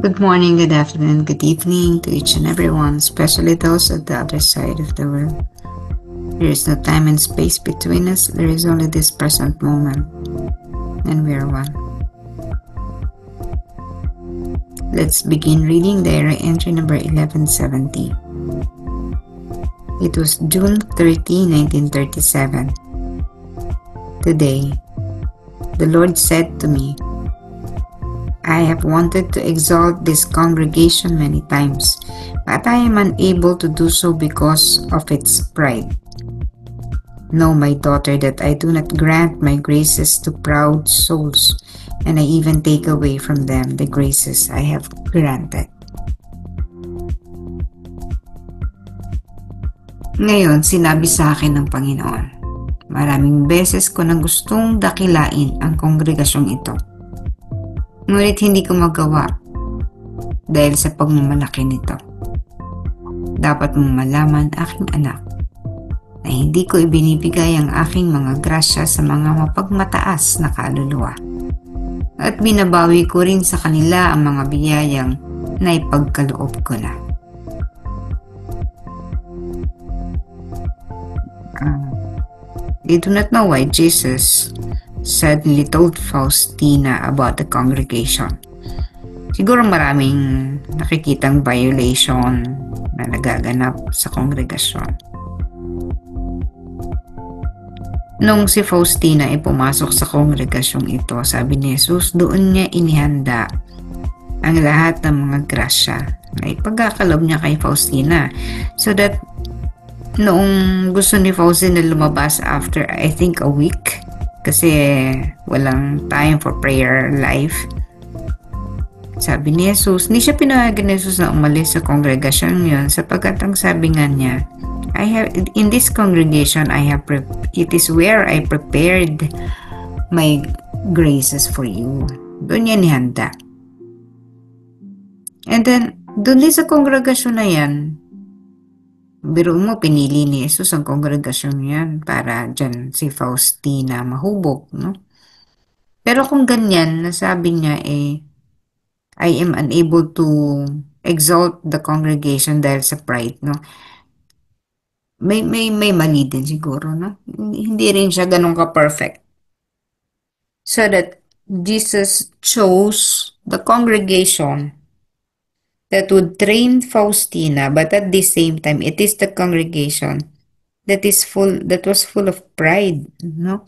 Good morning, good afternoon, good evening to each and everyone, especially those at the other side of the world. There is no time and space between us, there is only this present moment, and we are one. Let's begin reading diary entry number 1170. It was June 30, 1937. Today, the Lord said to me, I have wanted to exalt this congregation many times, but I am unable to do so because of its pride. Know, my daughter, that I do not grant my graces to proud souls, and I even take away from them the graces I have granted. Ngayon, sinabi sa akin ng Panginoon, maraming beses ko nang gustong dakilain ang kongregasyong ito. Ngunit hindi ko magawa dahil sa pagmamalaki nito. Dapat mong malaman, aking anak, na hindi ko ibinibigay ang aking mga grasya sa mga mapagmataas na kaluluwa. At binabawi ko rin sa kanila ang mga biyayang naipagkaloob ko na. They do not know why Jesus suddenly told Faustina about the congregation. Siguro maraming nakikitang violation na nagaganap sa kongregasyon. Nung si Faustina ay pumasok sa kongregasyong ito, sabi ni Jesus, doon niya inihanda ang lahat ng mga grasya na ipagkakalob niya kay Faustina, so that noong gusto ni Faustina lumabas after I think a week, kasi walang time for prayer life, sabi ni Jesus, hindi siya pinayagan ni Jesus na umalis sa kongregasyon yun, sapagkat ang sabi nga niya, in this congregation it is where I prepared my graces for you. Doon niya nihanda. And then doon din sa kongregasyon na yan, biro mo, pinili ni Jesus ang kongregasyon yan para dyan si Faustina mahubog, no? Pero kung ganyan, nasabi niya I am unable to exalt the congregation dahil sa pride, no? May mali din siguro, no? Hindi rin siya ganun ka-perfect. So that Jesus chose the congregation that would train Faustina, but at the same time, it is the congregation that was full of pride, no?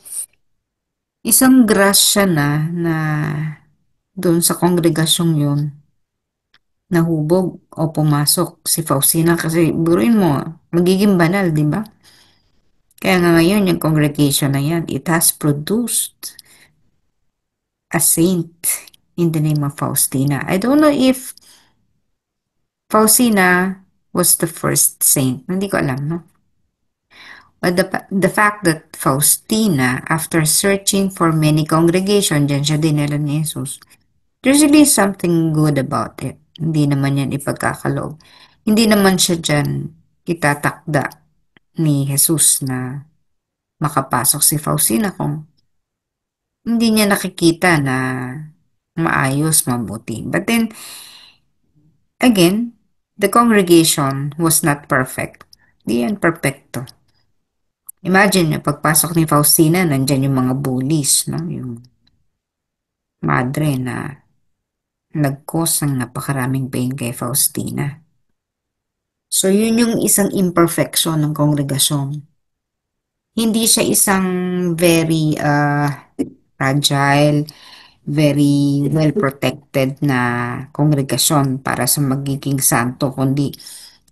Isang grasya na doon sa kongregasyong yun, nahubog o pumasok si Faustina, kasi buruin mo, magiging banal, di ba? Kaya nga ngayon, yung congregation na yan, it has produced a saint in the name of Faustina. I don't know if Faustina was the first saint. Hindi ko alam, no? But the fact that Faustina, after searching for many congregations, dyan siya dinala ni Jesus, there's really something good about it. Hindi naman yan ipagkakaloob. Hindi naman siya dyan itatakda ni Jesus na makapasok si Faustina kung hindi niya nakikita na maayos, mabuti. But then, again, the congregation was not perfect. Di yan perfecto. Imagine, pagpasok ni Faustina, nandyan yung mga bullies, no? Yung madre na nag-cause ng napakaraming pain kay Faustina. So, yun yung isang imperfection ng kongregasyon. Hindi siya isang very fragile, very well-protected na kongregasyon para sa magiging santo, kundi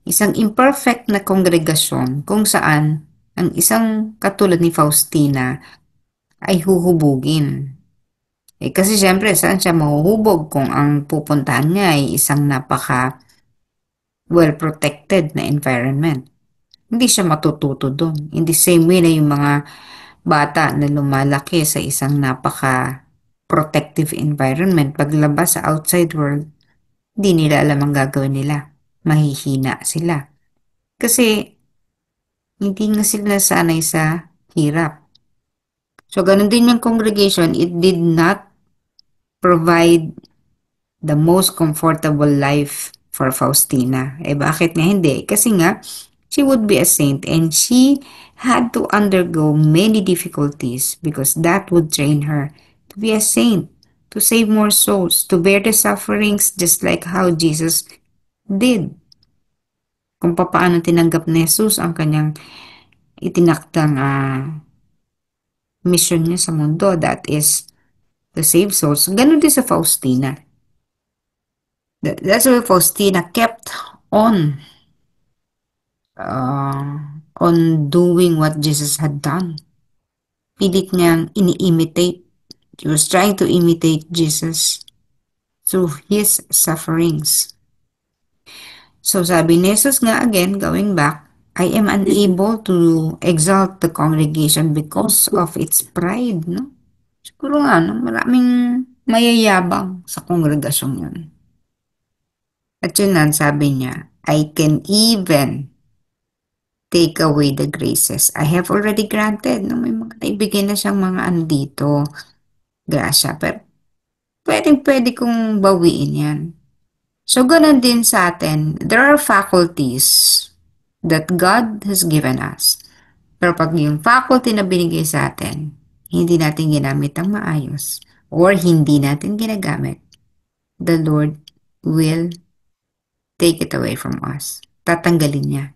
isang imperfect na kongregasyon kung saan ang isang katulad ni Faustina ay huhubugin. Kasi syempre, saan siya mahuhubog kung ang pupuntahan niya ay isang napaka well-protected na environment? Hindi siya matututo doon. In the same way na yung mga bata na lumalaki sa isang napaka protective environment, paglabas sa outside world, hindi nila alam ang gagawin nila. Mahihina sila. Kasi hindi nga sila nasanay sa hirap. So, ganun din yung congregation, it did not provide the most comfortable life for Faustina. Eh bakit nga hindi? Kasi nga, she would be a saint and she had to undergo many difficulties because that would train her to be a saint, to save more souls, to bear the sufferings just like how Jesus did. Kung paano tinanggap ni Jesus ang kanyang itinakdang mission niya sa mundo, that is to save souls. Ganun din sa Faustina. That's why Faustina kept on on doing what Jesus had done. Pilit niyang ini-imitate. He was trying to imitate Jesus through his sufferings. So sabi ni Jesus nga again, going back, I am unable to exalt the congregation because of its pride, no? Siguro nga, no? Maraming mayayabang sa kongregasyon yun. At yun nga, sabi niya, I can even take away the graces I have already granted. No? May mga naibigay na siyang mga andito, grasya. Pero pwede kong bawiin yan. So, ganun din sa atin. There are faculties that God has given us. Pero pag yung faculty na binigay sa atin, hindi natin ginamit ang maayos or hindi natin ginagamit, the Lord will take it away from us. Tatanggalin niya.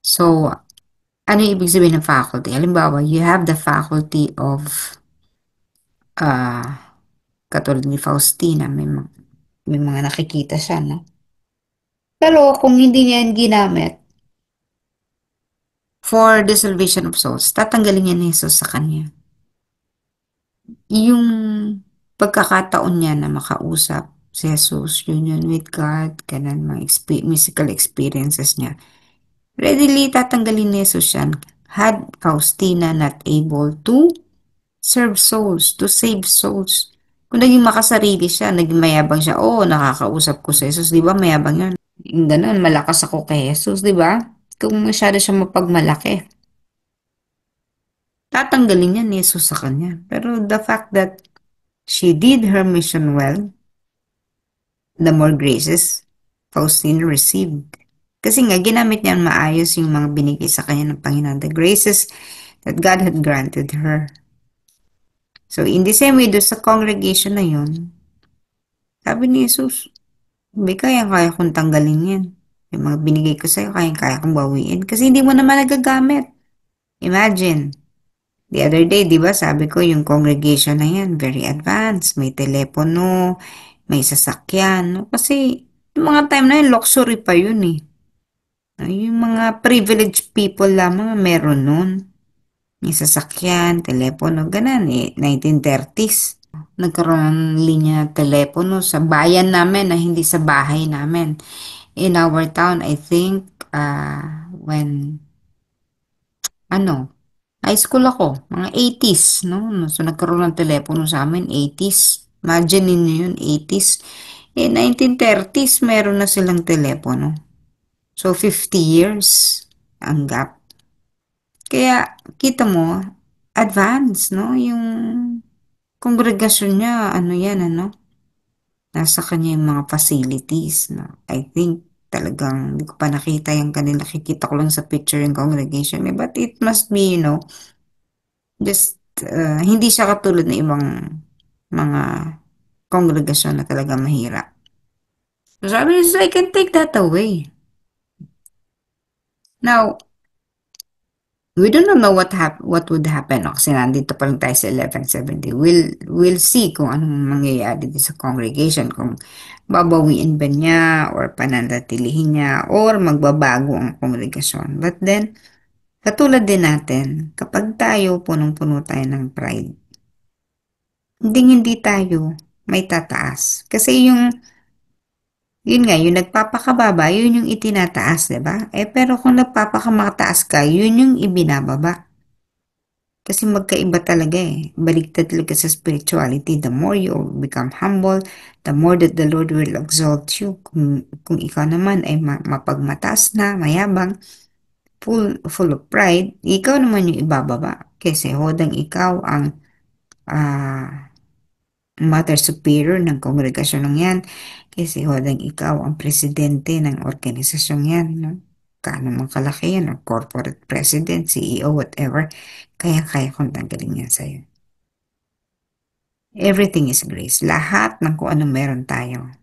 So, ano yung ibig sabihin ng faculty? Halimbawa, you have the faculty of katulad ni Faustina, may mga nakikita siya, no? Pero kung hindi niya yan ginamit for the salvation of souls, tatanggalin niya ni Jesus sa kanya. Yung pagkakataon niya na makausap si Jesus, union with God, ganun mga mystical experiences niya, readily tatanggalin ni Jesus yan had Faustina not able to serve souls, to save souls. Kung naging makasarili siya, naging mayabang siya, oo, nakakausap ko sa Jesus, di ba? Mayabang yun. Yung ganun, malakas ako kay Jesus, di ba? Kung masyado siya mapagmalaki, tatanggalin niya ni Jesus sa kanya. Pero the fact that she did her mission well, the more graces Faustina received. Kasi nga, ginamit niya maayos yung mga binigay sa kanya ng Panginoon. The graces that God had granted her. So, in the same way, doon sa congregation na yun, sabi ni Jesus, may kaya kong tanggalin yan. Yung mga binigay ko sa'yo, kaya kong bawiin. Kasi hindi mo naman nagagamit. Imagine, the other day, di ba, sabi ko, yung congregation na yan, very advanced. May telepono, may sasakyan. No? Kasi, yung mga time na yun, luxury pa yun eh. Yung mga privileged people lamang meron nun. May sasakyan, telepono, ganun eh. 1930s. Nagkaroon ng linya telepono sa bayan namin na hindi sa bahay namin. In our town, I think, when, high school ako, mga 80s, no? So, nagkaroon ng telepono sa amin, 80s. Imagine ninyo yun, 80s. 1930s, meron na silang telepono. So, 50 years ang gap. Kaya, kita mo, advance, no? Yung kongregasyon niya, nasa kanya yung mga facilities, no? I think, talagang, hindi ko pa nakita yung kanila. Nakikita ko lang sa picture yung congregation. But it must be, just, hindi siya katulad ng ibang mga kongregasyon na talaga mahirap. So, sabi niya, I can take that away. Now, we do not know what would happen, no? Kasi nandito pa lang tayo sa 1170. We'll see kung anong mangyayari dito sa congregation, kung babawiin ba niya or pananatilihin niya or magbabago ang kongregasyon. But then, katulad din natin, kapag tayo punong-puno tayo ng pride, hindi tayo may tataas. Kasi yun nga, yung nagpapakababa, yun yung itinataas, diba? Pero kung nagpapakamataas ka, yun yung ibinababa. Kasi magkaiba talaga eh. Baligtad talaga sa spirituality. The more you become humble, the more that the Lord will exalt you. Kung ikaw naman ay mapagmataas na, mayabang, full of pride, ikaw naman yung ibababa. Kasi hodang ikaw ang Mother Superior ng kongregasyong yan. Kasi hodang ikaw ang presidente ng organisasyong yan, no? Kaano man kalaki yan, or corporate president, CEO, whatever, kaya-kaya kong tanggalin yan sa'yo. Everything is grace. Lahat ng kung ano meron tayo,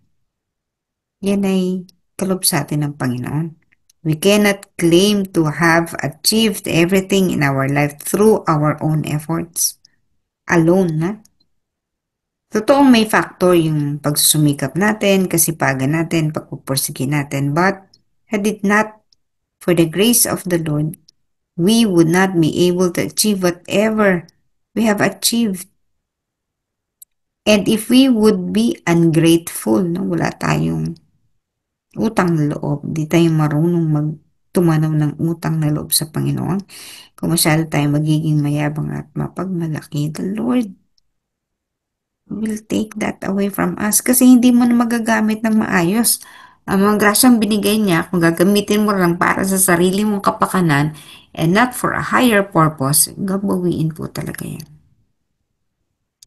yan ay kalob sa atin ng Panginoon. We cannot claim to have achieved everything in our life through our own efforts. Alone, na? Totoong may factor yung pagsusumikap natin, kasipagan natin, pagpupursige natin, but had it not for the grace of the Lord, we would not be able to achieve whatever we have achieved. And if we would be ungrateful, no, wala tayong utang na loob, di tayo marunong magtumanaw ng utang na loob sa Panginoon, kung masyado tayo magiging mayabang at mapagmalaki, the Lord will take that away from us kasi hindi mo na magagamit ng maayos. Ang mga grasyang binigay niya, kung gagamitin mo lang para sa sarili mong kapakanan and not for a higher purpose, gabawiin po talaga yan.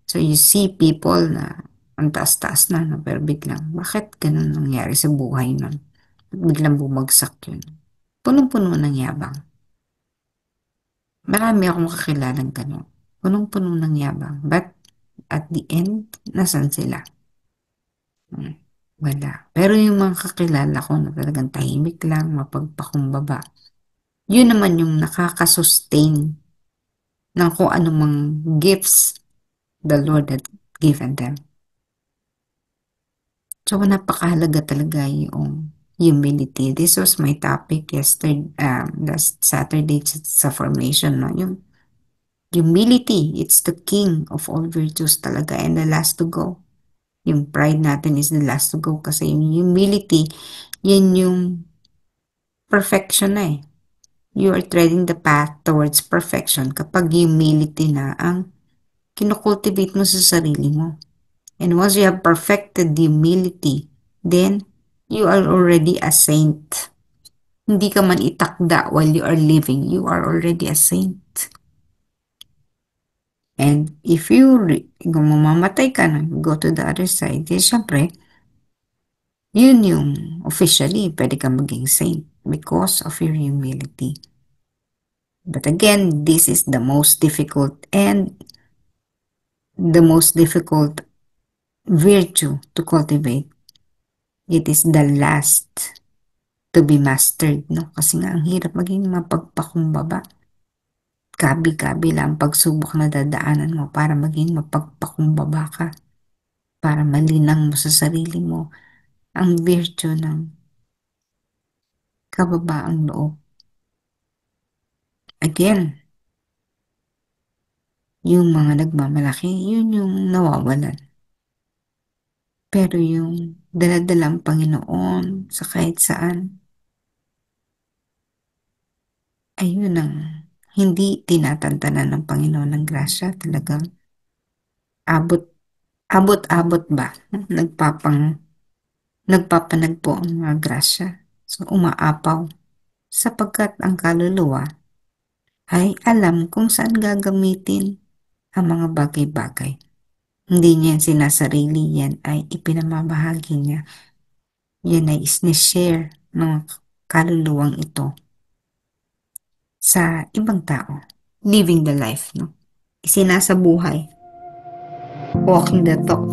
So you see people na ang taas-taas na, no? Pero biglang, bakit ganun nangyari sa buhay nun? Biglang bumagsak yun. Punong-puno ng yabang. Marami akong kakilalang ganun. Punong-puno ng yabang. But at the end, nasan sila? Wala. Pero yung mga kakilala ko na talagang tahimik lang, mapagpakumbaba, yun naman yung nakakasustain ng kung anumang gifts the Lord had given them. So, napakahalaga talaga yung humility. This was my topic yesterday, last Saturday sa formation, no? Yung humility, it's the king of all virtues talaga and the last to go. Yung pride natin is the last to go kasi yung humility, yan yung perfection na eh. You are treading the path towards perfection kapag humility na ang kinocultivate mo sa sarili mo. And once you have perfected humility, then you are already a saint. Hindi ka man itakda while you are living, you are already a saint. And if kung mamamatay ka na, go to the other side, then syempre, yun yung officially pwede ka maging saint because of your humility. But again, this is the most difficult virtue to cultivate. It is the last to be mastered, no? Kasi nga, ang hirap maging mapagpakumbaba. Gabi-gabi lang pagsubok na dadaanan mo para maging mapagpakumbaba ka. Para malinang mo sa sarili mo ang virtue ng kababaang loob. Again, yung mga nagmamalaki, yun yung nawawalan. Pero yung daladalang Panginoon sa kahit saan, ayun ang hindi tinatantanan ng Panginoon ng grasya. Talagang abot-abot ba? Nagpapanagpo ang mga grasya. So umaapaw sapagkat ang kaluluwa ay alam kung saan gagamitin ang mga bagay-bagay. Hindi niya sinasarili, yan ay ipinamamahagi niya. Yan ay isneshare ng kaluluwang ito sa ibang tao. Living the life, no? Isinasabuhay. Walking the talk.